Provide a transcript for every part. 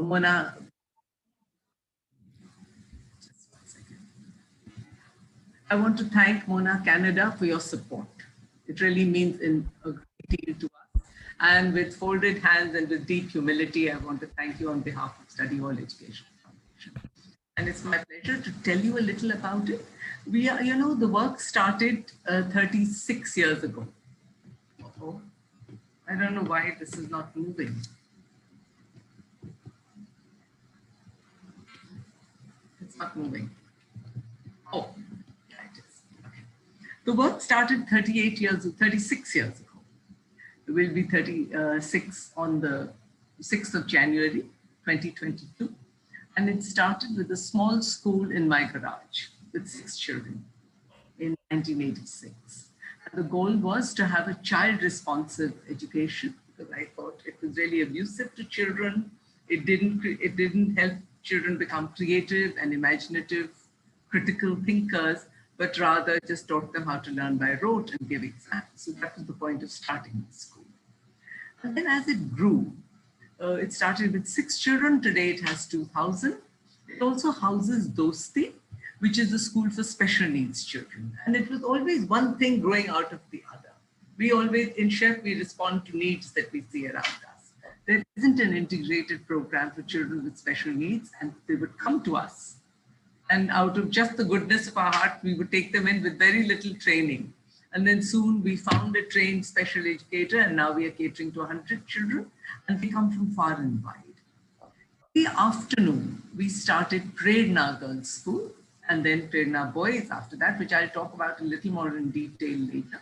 Mona, just 1 second. I want to thank Mona Canada for your support. It really means a great deal to us. And with folded hands and with deep humility, I want to thank you on behalf of Study Hall Education Foundation. And it's my pleasure to tell you a little about it. We are, the work started 36 years ago. Oh, I don't know why this is not moving. It's not moving. Oh, yeah, it is. Okay. The work started 36 years ago. It will be 36 on the 6th of January, 2022. And it started with a small school in my garage with 6 children in 1986. And the goal was to have a child-responsive education, because I thought it was really abusive to children. It didn't help children become creative and imaginative, critical thinkers, but rather just taught them how to learn by rote and give exams. So that was the point of starting the school. And then as it grew, it started with 6 children. Today it has 2,000. It also houses Dosti, which is a school for special needs children. And it was always one thing growing out of the other. We always, in SHEF, we respond to needs that we see around us. There isn't an integrated program for children with special needs, and they would come to us. And out of just the goodness of our heart, we would take them in with very little training. And then soon we found a trained special educator, and now we are catering to 100 children, and they come from far and wide. In the afternoon, we started Prerna Girls School, and then Prerna Boys after that, which I'll talk about a little more in detail later.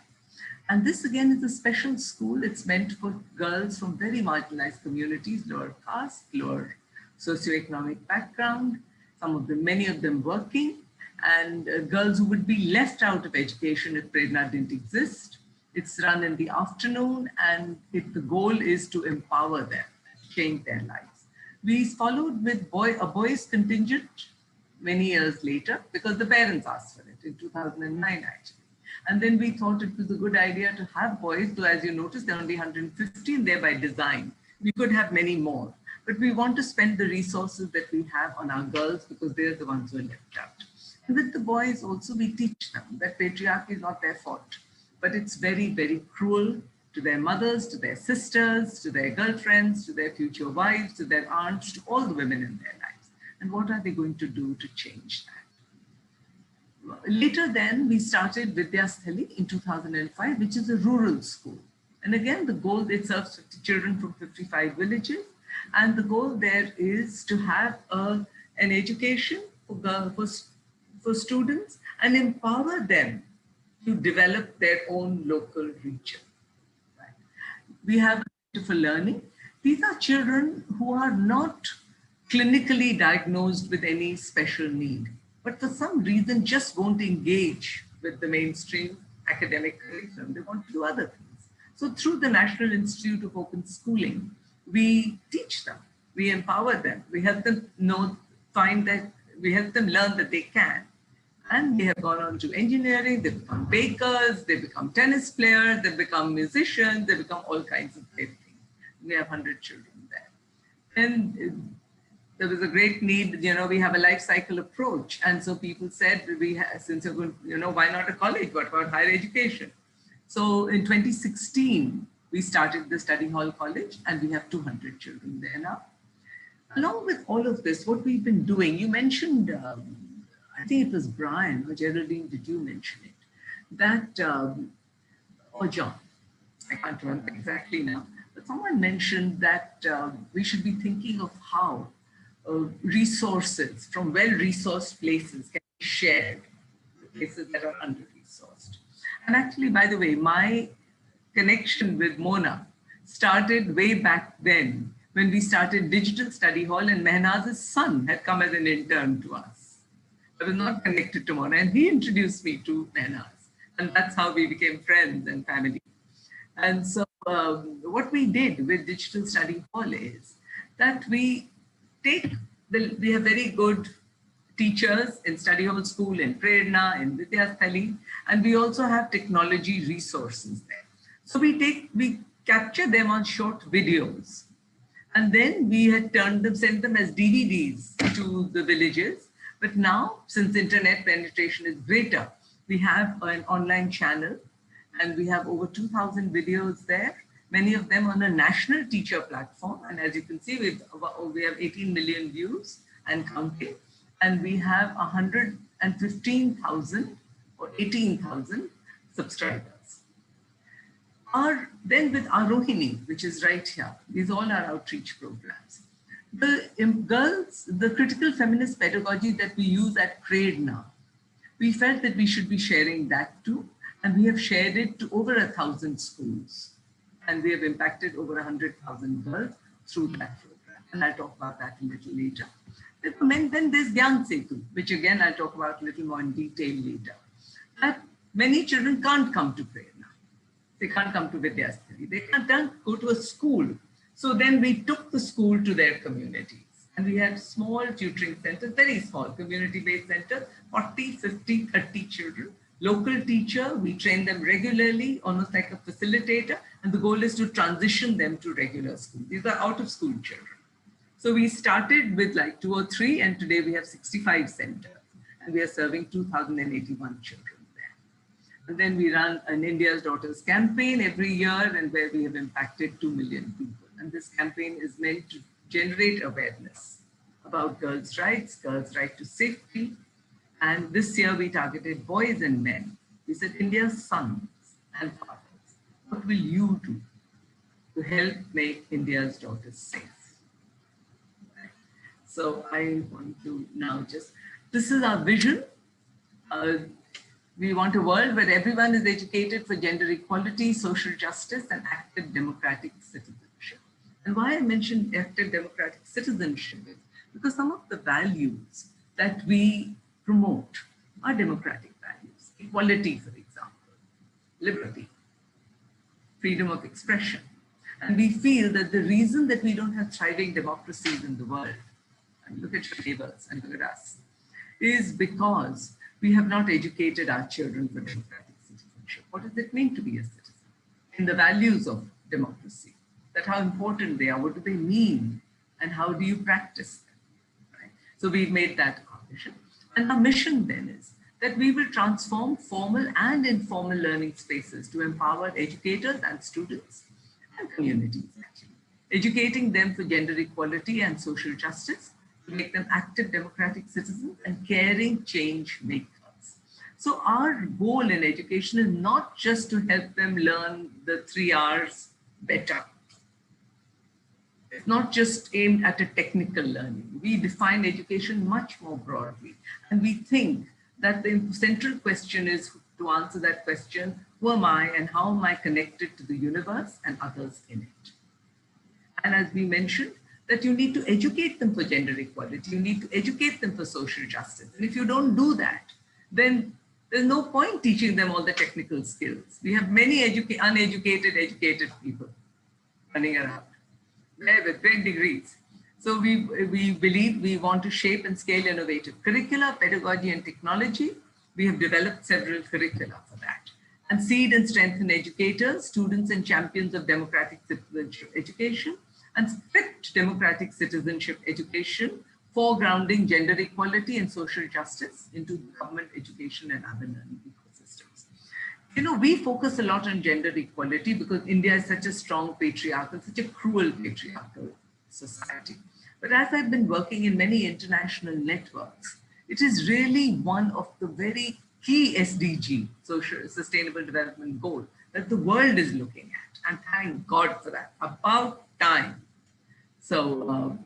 And this again is a special school. It's meant for girls from very marginalized communities, lower caste, lower socioeconomic background, many of them working, and girls who would be left out of education if Prerna didn't exist. It's run in the afternoon, and the goal is to empower them, change their lives. We followed with a boys contingent many years later, because the parents asked for it in 2009 actually. And then we thought it was a good idea to have boys, so as you notice, there are only 115 there by design. We could have many more, but we want to spend the resources that we have on our girls because they're the ones who are left out. And with the boys also, we teach them that patriarchy is not their fault, but it's very, very cruel to their mothers, to their sisters, to their girlfriends, to their future wives, to their aunts, to all the women in their lives. And what are they going to do to change that? Later then, we started Vidyasthali in 2005, which is a rural school. And again, the goal, it serves 50 children from 55 villages. And the goal there is to have an education for students and empower them to develop their own local region. Right? We have a Center for Learning. These are children who are not clinically diagnosed with any special need, but for some reason just won't engage with the mainstream academic curriculum. They want to do other things. So through the National Institute of Open Schooling, we teach them, we empower them, we help them we help them learn that they can. And they have gone on to engineering, they become bakers, they become tennis players, they become musicians, they become all kinds of great things. We have 100 children there. And there was a great need, we have a life cycle approach. And so people said, since you're going, why not a college? What about higher education? So in 2016, we started the Study Hall College, and we have 200 children there now. Along with all of this, what we've been doing, you mentioned, I think it was Brian or Geraldine, did you mention it? That, or John, I can't remember exactly now, but someone mentioned that we should be thinking of how resources from well-resourced places can be shared with places that are under-resourced. And actually, by the way, my connection with Mona started way back then when we started Digital Study Hall, and Mehnaz's son had come as an intern to us. I was not connected to Mona, and he introduced me to Mehnaz. And that's how we became friends and family. And so what we did with Digital Study Hall is that we have very good teachers in Study Hall School, in Prerna, in Vidyasthali, and we also have technology resources there. So we capture them on short videos, And then we had sent them as DVDs to the villages. But now, since internet penetration is greater, we have an online channel and we have over 2,000 videos there, many of them on a national teacher platform. And as you can see, we have 18 million views and counting. And we have 115,000 or 18,000 subscribers. Then with our Rohini, which is right here, these all are outreach programs. The girls, the critical feminist pedagogy that we use at Prerna, we felt that we should be sharing that too. And we have shared it to over 1,000 schools. And we have impacted over 100,000 girls through that program. And I'll talk about that a little later. Then there's Gyan Setu, which again, I'll talk about a little more in detail later. But many children can't come to Prerna. They can't come to Vidyasthali. They can't go to a school. So then we took the school to their communities. And we had small tutoring centers, very small community-based centers, 40, 50, 30 children. Local teacher, we train them regularly, almost like a facilitator. And the goal is to transition them to regular school. These are out-of-school children. So we started with like 2 or 3, and today we have 65 centers. And we are serving 2,081 children. And then we run an India's Daughters campaign every year, and where we have impacted 2 million people. And this campaign is meant to generate awareness about girls' right to safety. And this year we targeted boys and men. We said, India's sons and fathers, what will you do to help make India's daughters safe? Right. So I want to now this is our vision. We want a world where everyone is educated for gender equality, social justice, and active democratic citizenship. And why I mentioned active democratic citizenship is because some of the values that we promote are democratic values. Equality, for example, liberty, freedom of expression. And we feel that the reason that we don't have thriving democracies in the world, and look at your neighbors and look at us, is because we have not educated our children for democratic citizenship. What does it mean to be a citizen? In the values of democracy, that how important they are, what do they mean, and how do you practice them? Right? So we've made that our mission. And our mission then is that we will transform formal and informal learning spaces to empower educators and students and communities, actually, educating them for gender equality and social justice, to make them active democratic citizens and caring change makers. So our goal in education is not just to help them learn the 3 R's better. It's not just aimed at a technical learning. We define education much more broadly. And we think that the central question is to answer that question, who am I and how am I connected to the universe and others in it? And as we mentioned, that you need to educate them for gender equality. You need to educate them for social justice. And if you don't do that, then there's no point teaching them all the technical skills. We have many uneducated, educated people running around there with great degrees. So we believe we want to shape and scale innovative curricula, pedagogy, and technology. We have developed several curricula for that. And seed and strengthen educators, students, and champions of democratic citizenship education, and strict democratic citizenship education, foregrounding gender equality and social justice into government education and other learning ecosystems. You know, we focus a lot on gender equality because India is such a strong patriarchal, such a cruel patriarchal society. But as I've been working in many international networks, it is really one of the very key SDG, social sustainable development goal, that the world is looking at. And thank God for that, about time. So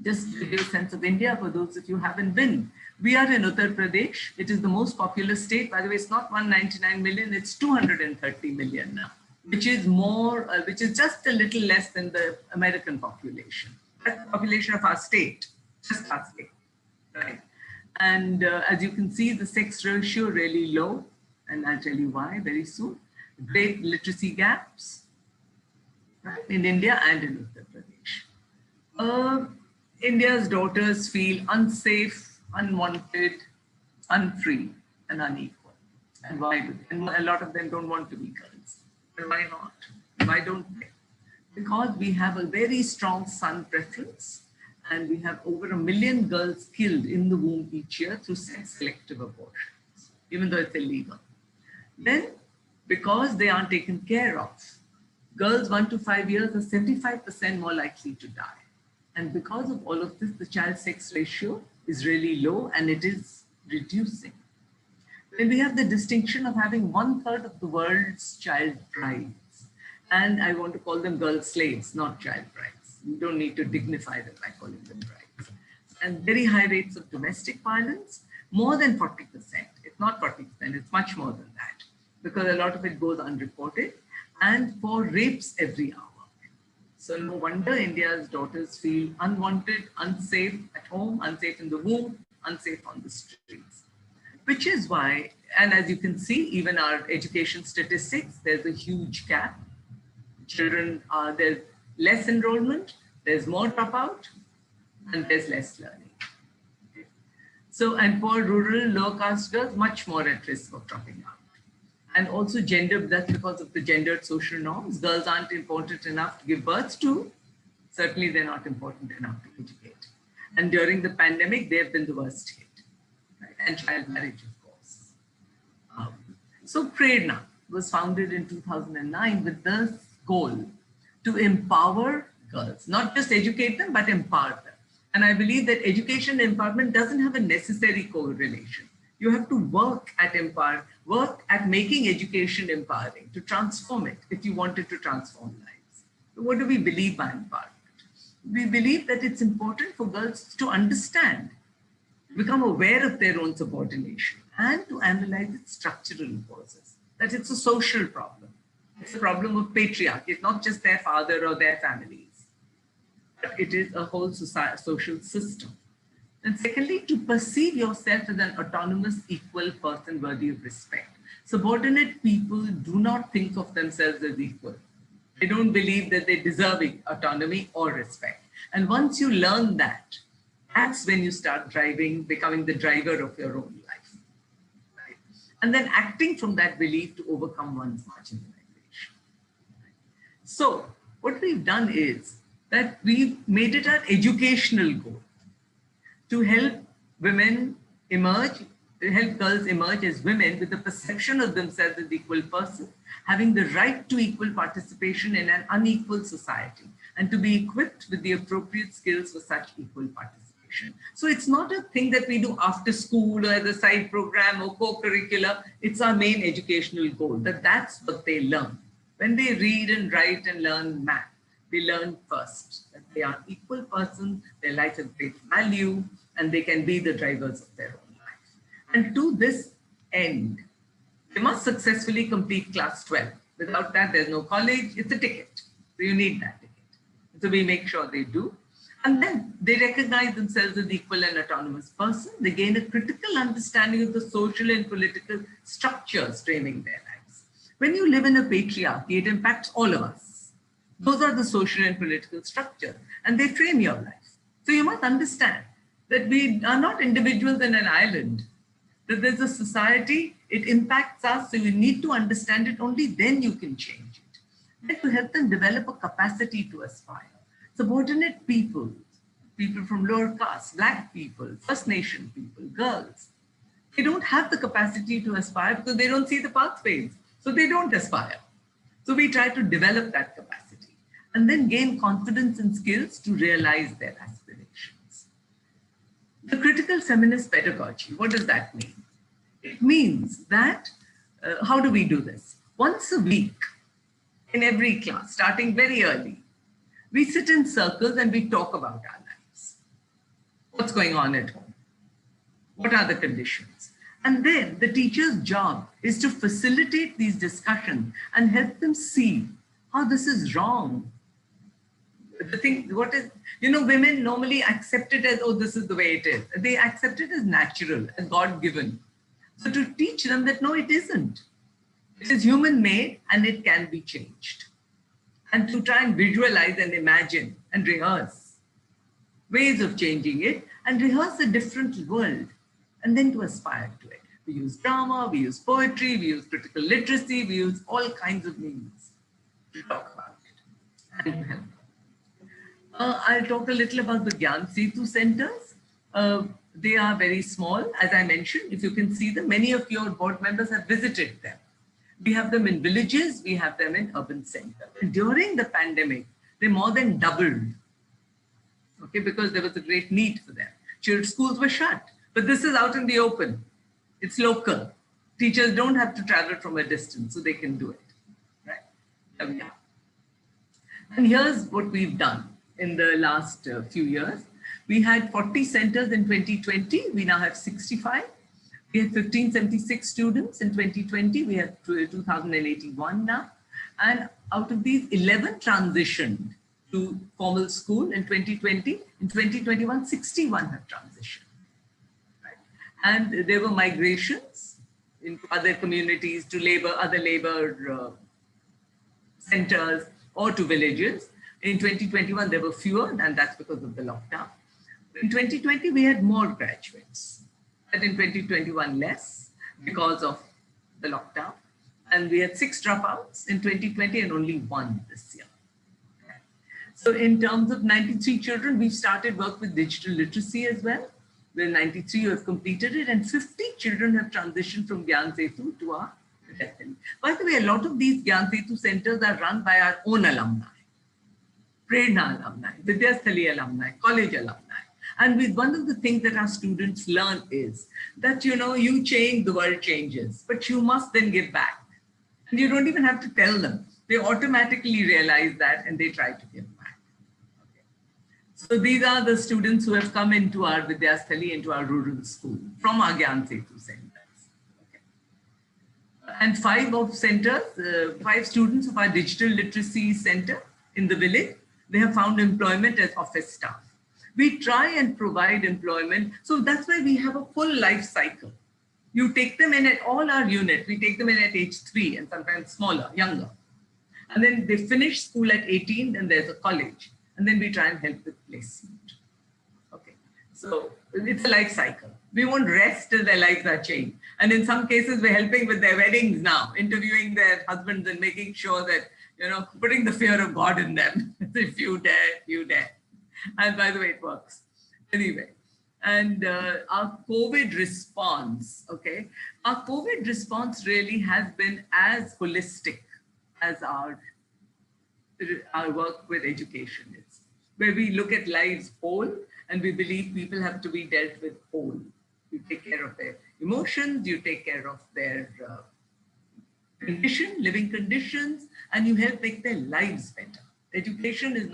just to give you a sense of India, for those of you who haven't been, we are in Uttar Pradesh. It is the most populous state. By the way, it's not 199 million, it's 230 million now, which is more, which is just a little less than the American population. That's the population of our state, just our state, right? And as you can see, the sex ratio really low, and I'll tell you why very soon. Great literacy gaps, right, in India and in Uttar Pradesh. India's daughters feel unsafe, unwanted, unfree, and unequal. And why do they? And a lot of them don't want to be girls. And why not? Why don't they? because we have a very strong son preference, and we have over 1 million girls killed in the womb each year through sex-selective abortions, even though it's illegal. Then, because they aren't taken care of, girls 1 to 5 years are 75% more likely to die. And because of all of this, the child sex ratio is really low and it is reducing. Then we have the distinction of having 1/3 of the world's child brides. And I want to call them girl slaves, not child brides. You don't need to dignify them by calling them brides. And very high rates of domestic violence, more than 40%. It's not 40%, it's much more than that, because a lot of it goes unreported, and for rapes every hour. So no wonder India's daughters feel unwanted, unsafe at home, unsafe in the womb, unsafe on the streets. Which is why, and as you can see, even our education statistics, there's a huge gap. Children, there's less enrollment, there's more dropout, and there's less learning. Okay. So, and for rural, low caste girls, much more at risk of dropping out. And also gender, that's because of the gendered social norms. Girls aren't important enough to give birth to. Certainly they're not important enough to educate. And during the pandemic, they've been the worst hit. Right? And child marriage, of course. So Prerna was founded in 2009 with this goal to empower girls, not just educate them, but empower them. And I believe that education and empowerment doesn't have a necessary correlation. You have to work at making education empowering, to transform it if you wanted to transform lives. So what do we believe by empowerment? We believe that it's important for girls to understand, become aware of their own subordination, and to analyze its structural causes, that it's a social problem. It's a problem of patriarchy. It's not just their father or their families, but it is a whole social system. And secondly, to perceive yourself as an autonomous, equal person worthy of respect. Subordinate people do not think of themselves as equal. They don't believe that they deserve autonomy or respect. And once you learn that, that's when you start becoming the driver of your own life. Right? And then acting from that belief to overcome one's marginalization. Right? So what we've done is that we've made it an educational goal to help women emerge, to help girls emerge as women with the perception of themselves as equal persons, having the right to equal participation in an unequal society, and to be equipped with the appropriate skills for such equal participation. So it's not a thing that we do after school or as a side program or co-curricular. It's our main educational goal, that's what they learn. When they read and write and learn math, they learn first that they are equal persons, their life has great value, and they can be the drivers of their own life. And to this end, they must successfully complete class 12. Without that, there's no college, it's a ticket. So you need that ticket. So we make sure they do. And then they recognize themselves as equal and autonomous person. They gain a critical understanding of the social and political structures framing their lives. When you live in a patriarchy, it impacts all of us. Those are the social and political structures, and they frame your life. So you must understand that we are not individuals in an island, that there's a society, it impacts us, so you need to understand it, only then you can change it. And to help them develop a capacity to aspire. Subordinate people, people from lower caste, Black people, First Nation people, girls, they don't have the capacity to aspire because they don't see the pathways, so they don't aspire. So we try to develop that capacity and then gain confidence and skills to realize their aspirations. The critical feminist pedagogy, what does that mean? It means that, how do we do this? Once a week in every class, starting very early, we sit in circles and we talk about our lives. What's going on at home? What are the conditions? And then the teacher's job is to facilitate these discussions and help them see how this is wrong. The thing, what is, women normally accept it as, oh, this is the way it is. They accept it as natural, as God-given. So to teach them that, no, it isn't. It is human-made and it can be changed. And to try and visualize and imagine and rehearse ways of changing it and rehearse a different world and then to aspire to it. We use drama, we use poetry, we use critical literacy, we use all kinds of means to talk about it. and help. I'll talk a little about the Gyan Setu centers. They are very small, as I mentioned. If you can see them, many of your board members have visited them. We have them in villages, we have them in urban centers. And during the pandemic, they more than doubled, okay, because there was a great need for them. Schools were shut, but this is out in the open. It's local. Teachers don't have to travel from a distance, so they can do it, right? Yeah. And here's what we've done in the last few years. We had 40 centers in 2020. We now have 65. We had 1576 students in 2020. We have 2,081 now. And out of these, 11 transitioned to formal school in 2020. In 2021, 61 have transitioned. Right? And there were migrations into other communities, to other labor centers, or to villages. In 2021, there were fewer, and that's because of the lockdown. In 2020, we had more graduates, but in 2021, less because of the lockdown. And we had 6 dropouts in 2020 and only 1 this year. So in terms of 93 children, we've started work with digital literacy as well, where 93 who have completed it, and 50 children have transitioned from Gyan Setu to our Vidyasthali. By the way, a lot of these Gyan Setu centers are run by our own alumni, Prerna alumni, Vidyasthali alumni, college alumni. And with one of the things that our students learn is that, you change, the world changes, but you must then give back. And you don't even have to tell them. They automatically realize that and they try to give back. Okay. So these are the students who have come into our Vidyasthali, into our rural school from our Gyan Setu centers. Okay. And 5 students of our digital literacy center in the village, they have found employment as office staff. We try and provide employment. So that's why we have a full life cycle. You take them in at all our units. We take them in at age 3 and sometimes smaller, younger. And then they finish school at 18 and there's a college. And then we try and help with placement. Okay. So it's a life cycle. We won't rest till their lives are changed. And in some cases, we're helping with their weddings now, interviewing their husbands and making sure that, putting the fear of God in them. If you dare, you dare. And by the way, it works. Anyway, and our COVID response, okay? Our COVID response really has been as holistic as our work with education is, where we look at lives whole and we believe people have to be dealt with whole. You take care of their emotions, you take care of their living conditions, and you help make their lives better. Education is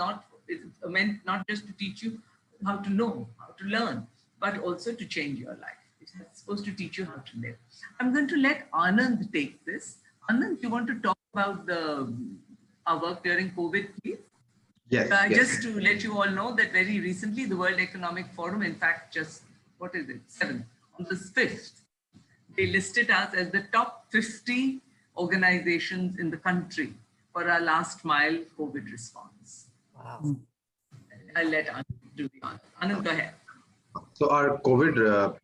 meant not just to teach you how to know, how to learn, but also to change your life. It's supposed to teach you how to live. I'm going to let Anand take this. Anand, you want to talk about our work during COVID, please? Yes, yes. Just to let you all know that very recently, the World Economic Forum, in fact, 7th, on the 5th, they listed us as the top 50 organizations in the country for our last mile COVID response. Wow. I'll let Anand do the honor. Anand, go ahead. So our COVID,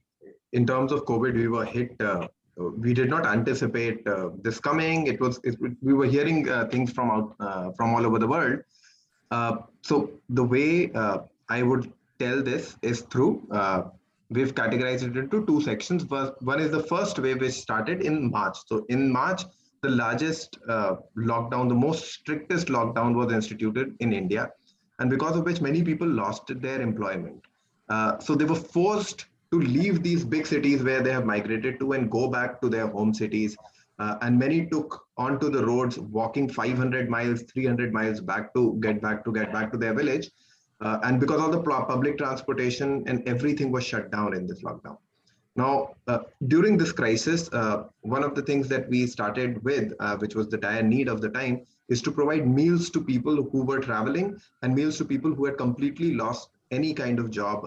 in terms of COVID, we were hit. We did not anticipate this coming. We were hearing things from all over the world. So the way I would tell this is through, we've categorized it into 2 sections. One is the first wave, which started in March. So in March, the largest lockdown, the most strictest lockdown was instituted in India, and because of which many people lost their employment. So they were forced to leave these big cities where they have migrated to and go back to their home cities. And many took onto the roads, walking 500 miles, 300 miles to get back to their village. And because of the public transportation and everything was shut down in this lockdown. Now, during this crisis, one of the things that we started with, which was the dire need of the time, is to provide meals to people who were traveling and meals to people who had completely lost any kind of job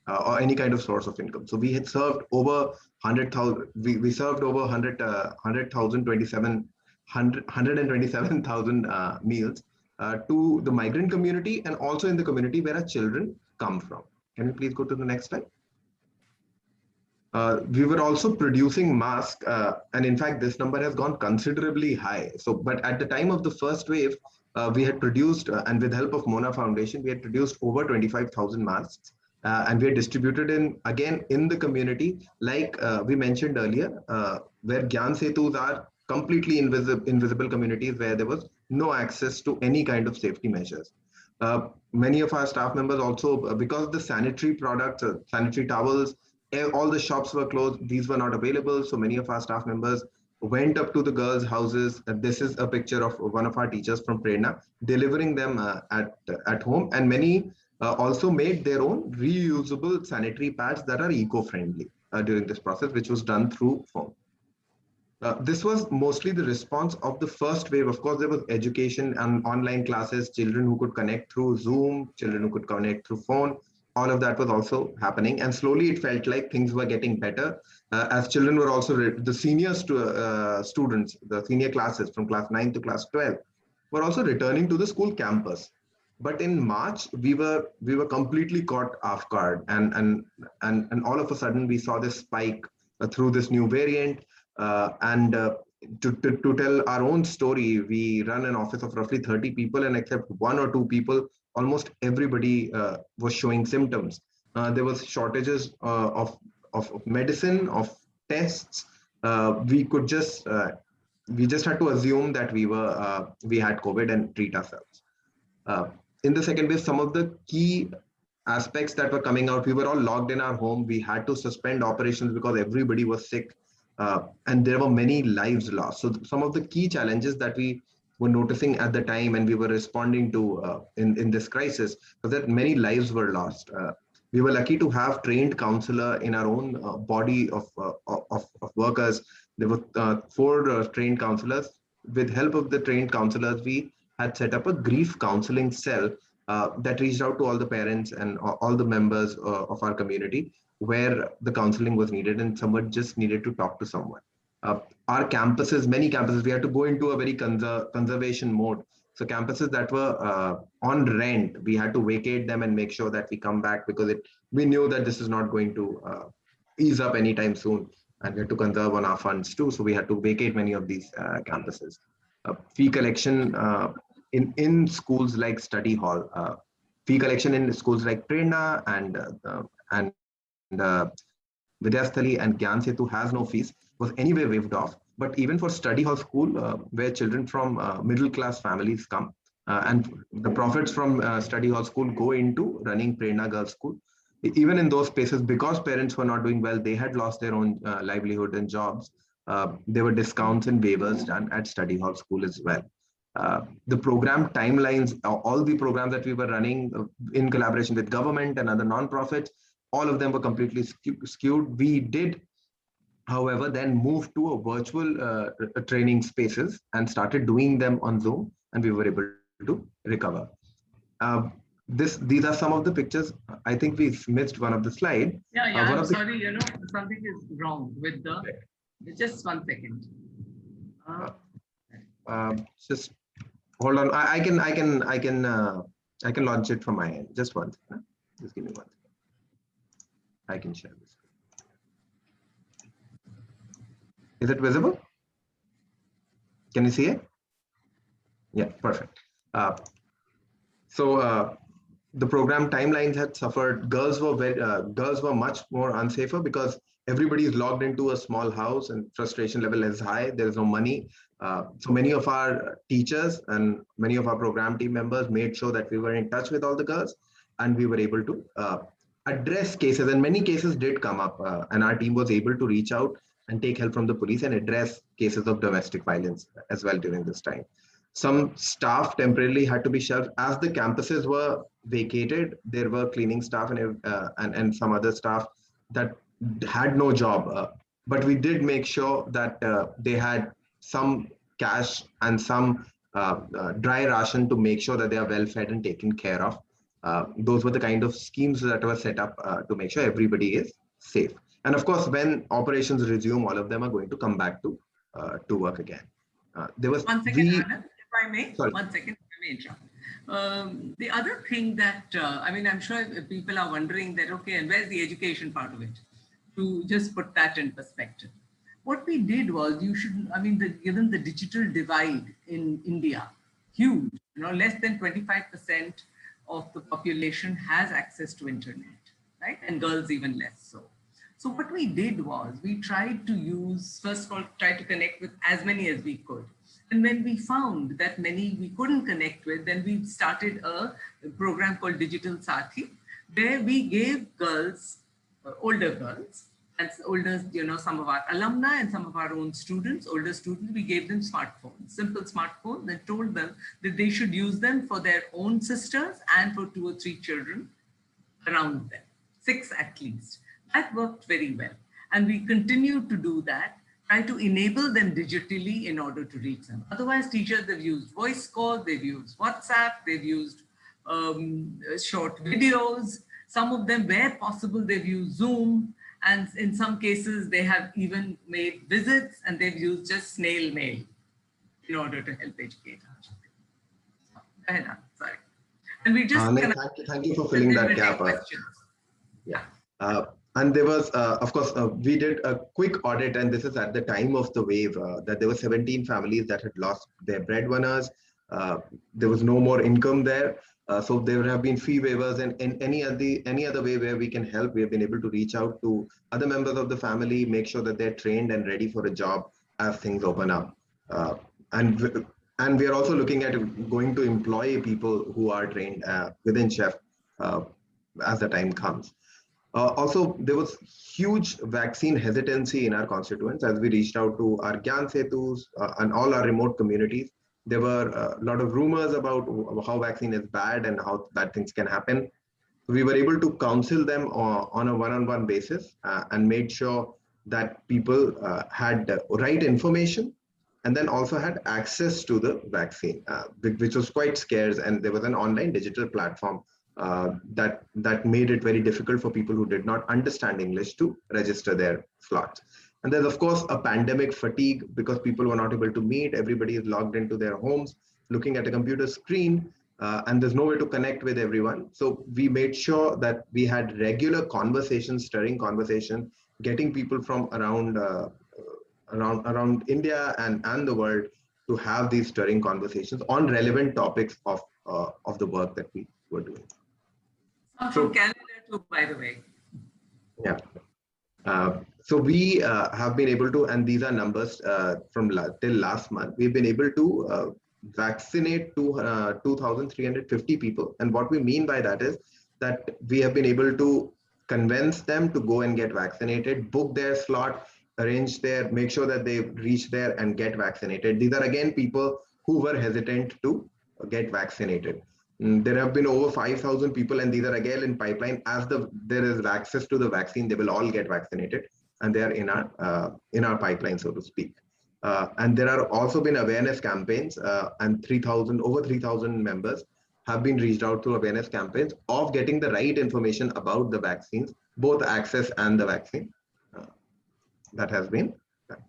or any kind of source of income. So we had served over 100,000, we served over 127,000 meals to the migrant community and also in the community where our children come from. Can we please go to the next slide? We were also producing masks, and in fact, this number has gone considerably high. So, but at the time of the first wave, we had produced, and with help of Mona Foundation, we had produced over 25,000 masks. And we are distributed again in the community, like we mentioned earlier, where Gyan Setus are completely invisible communities where there was no access to any kind of safety measures. Many of our staff members also, because the sanitary products, sanitary towels, all the shops were closed, these were not available. So many of our staff members went up to the girls' houses. This is a picture of one of our teachers from Prerna, delivering them at home. And many also made their own reusable sanitary pads that are eco-friendly during this process, which was done through phone. This was mostly the response of the first wave. Of course, there was education and online classes, children who could connect through Zoom, children who could connect through phone. All of that was also happening. And slowly it felt like things were getting better as children were also, the senior students, the senior classes from class 9 to class 12 were also returning to the school campus. But in March, we were completely caught off guard. And all of a sudden we saw this spike through this new variant. To tell our own story, we run an office of roughly 30 people, and except one or two people, almost everybody was showing symptoms. There was shortages of medicine, of tests. We just had to assume that we had COVID and treat ourselves. In the second wave, some of the key aspects that were coming out, we were all locked in our home. We had to suspend operations because everybody was sick. And there were many lives lost. So some of the key challenges that we were noticing at the time and we were responding to in this crisis was that many lives were lost. We were lucky to have trained counselor in our own body of workers. There were 4 trained counselors. With help of the trained counselors, we had set up a grief counseling cell that reached out to all the parents and all the members of our community where the counseling was needed and someone just needed to talk to someone. Our campuses, many campuses, we had to go into a very conservation mode. So campuses that were on rent, we had to vacate them and make sure that we come back because we knew that this is not going to ease up anytime soon. And we had to conserve on our funds too. So we had to vacate many of these campuses. Fee collection in schools like study hall, fee collection in schools like Prerna and Vidyasthali and Gyan Setu has no fees, was anyway waived off. But even for study hall school, where children from middle class families come, and the profits from study hall school go into running Prerna Girls School. Even in those spaces, because parents were not doing well, they had lost their own livelihood and jobs. There were discounts and waivers done at study hall school as well. The program timelines, all the programs that we were running in collaboration with government and other non-profits, all of them were completely skewed. We did, however, then move to a virtual training spaces and started doing them on Zoom, and we were able to recover. These are some of the pictures. I think we missed one of the slide. Yeah, I'm sorry, something is wrong with the, just 1 second. Just hold on. I can launch it from my end. Just one second. Just give me 1 second. I can share this. Is it visible? Can you see it? Yeah, perfect. So the program timelines had suffered. Girls were much more unsafer because everybody is logged into a small house and frustration level is high. There is no money. So many of our teachers and many of our program team members made sure that we were in touch with all the girls and we were able to address cases, and many cases did come up and our team was able to reach out and take help from the police and address cases of domestic violence as well during this time. Some staff temporarily had to be shelved as the campuses were vacated. There were cleaning staff and some other staff that had no job, but we did make sure that they had some cash and some dry ration to make sure that they are well fed and taken care of. Those were the kind of schemes that were set up to make sure everybody is safe. And of course, when operations resume, all of them are going to come back to work again. There was 1 second, Anand, if I may. Sorry. 1 second, if I may interrupt. The other thing that, I'm sure people are wondering that, okay, and where's the education part of it? To just put that in perspective. What we did was, given the digital divide in India, huge. Less than 25% of the population has access to internet, right? And girls even less so. So what we did was we tried to use, first of all, try to connect with as many as we could. And when we found that many we couldn't connect with, then we started a program called Digital Sathi, where we gave girls, older girls, and older, some of our alumni and some of our own students, older students, we gave them smartphones, simple smartphones, and told them that they should use them for their own sisters and for 2 or 3 children around them, 6 at least. That worked very well. And we continue to do that, try to enable them digitally in order to reach them. Otherwise, teachers, they've used voice calls, they've used WhatsApp, they've used short videos. Some of them, where possible, they've used Zoom. And in some cases, they have even made visits and they've used just snail mail in order to help educate our children. Go ahead, Anand, sorry. And we just thank you for filling that gap. Yeah. And there was, of course, we did a quick audit, and this is at the time of the wave, that there were 17 families that had lost their breadwinners. There was no more income there. So there have been fee waivers, and in any other way where we can help, we have been able to reach out to other members of the family, make sure that they're trained and ready for a job as things open up. And we are also looking at going to employ people who are trained within SHEF as the time comes. Also, there was huge vaccine hesitancy in our constituents as we reached out to our Gyan Setus and all our remote communities. There were a lot of rumors about how vaccine is bad and how bad things can happen. We were able to counsel them on a one-on-one basis and made sure that people had the right information and then also had access to the vaccine, which was quite scarce. And there was an online digital platform that made it very difficult for people who did not understand English to register their slots. And there's, of course, a pandemic fatigue because people were not able to meet. Everybody is logged into their homes, looking at a computer screen, and there's no way to connect with everyone. So we made sure that we had regular conversations, stirring conversation, getting people from around India and the world to have these stirring conversations on relevant topics of the work that we were doing. From Canada too, by the way. Yeah. So we have been able to, and these are numbers from till last month, we've been able to vaccinate 2,350 people. And what we mean by that is that we have been able to convince them to go and get vaccinated, book their slot, arrange their, make sure that they reach there and get vaccinated. These are again people who were hesitant to get vaccinated. There have been over 5,000 people, and these are again in pipeline. As there is access to the vaccine, they will all get vaccinated, and they are in our pipeline, so to speak. And there are also been awareness campaigns, and over 3,000 members have been reached out to awareness campaigns of getting the right information about the vaccines, both access and the vaccine. That has been done.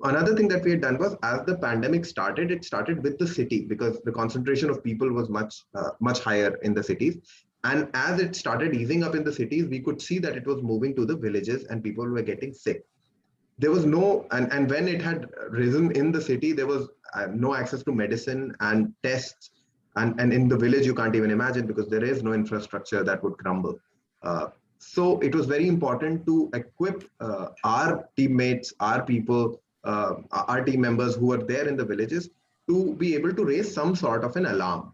Another thing that we had done was, as the pandemic started, it started with the city because the concentration of people was much higher in the cities. And as it started easing up in the cities, we could see that it was moving to the villages and people were getting sick. There was no, and when it had risen in the city, there was no access to medicine and tests. And in the village, you can't even imagine because there is no infrastructure that would crumble. So it was very important to equip our teammates, our people, our team members who were there in the villages to be able to raise some sort of an alarm.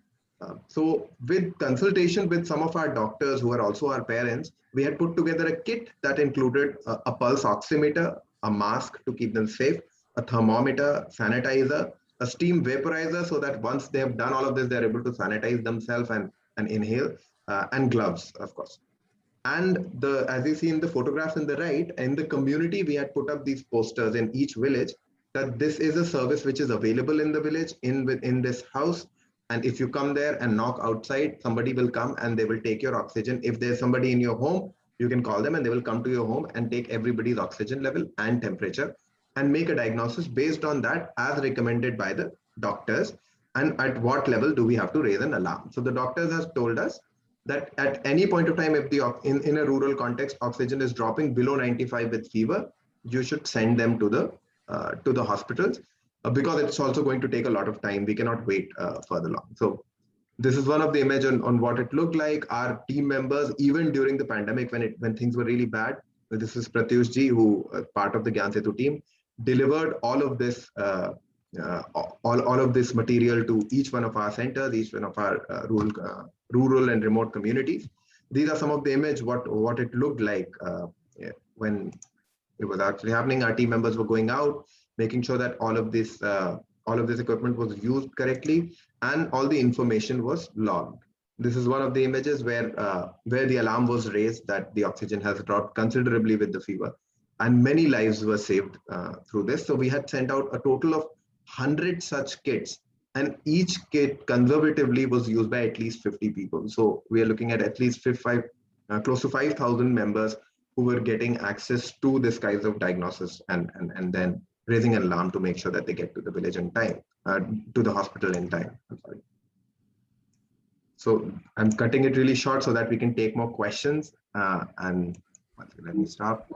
So with consultation with some of our doctors who are also our parents, we had put together a kit that included a pulse oximeter, a mask to keep them safe, a thermometer, sanitizer, a steam vaporizer so that once they have done all of this, they're able to sanitize themselves and inhale, and gloves, of course. And as you see in the photographs in the right, in the community, we had put up these posters in each village that this is a service which is available in the village, in this house. And if you come there and knock outside, somebody will come and they will take your oxygen. If there's somebody in your home, you can call them and they will come to your home and take everybody's oxygen level and temperature and make a diagnosis based on that as recommended by the doctors. And at what level do we have to raise an alarm? So the doctors have told us that at any point of time, if in a rural context, oxygen is dropping below 95 with fever, you should send them to the hospitals. because it's also going to take a lot of time. We cannot wait further long. So this is one of the image on what it looked like. Our team members, even during the pandemic, when things were really bad, this is Pratyush ji, who part of the Gyan Setu team, delivered all of this all of this material to each one of our centers, each one of our rural and remote communities. These are some of the image what it looked like when it was actually happening. Our team members were going out, making sure that all of this equipment was used correctly and all the information was logged. This is one of the images where the alarm was raised that the oxygen has dropped considerably with the fever, and many lives were saved through this. So we had sent out a total of 100 such kits, and each kit conservatively was used by at least 50 people. So we are looking at least close to 5,000 members who were getting access to this kinds of diagnosis and then raising an alarm to make sure that they get to the village in time, to the hospital in time. I'm sorry. So I'm cutting it really short so that we can take more questions. And let me stop.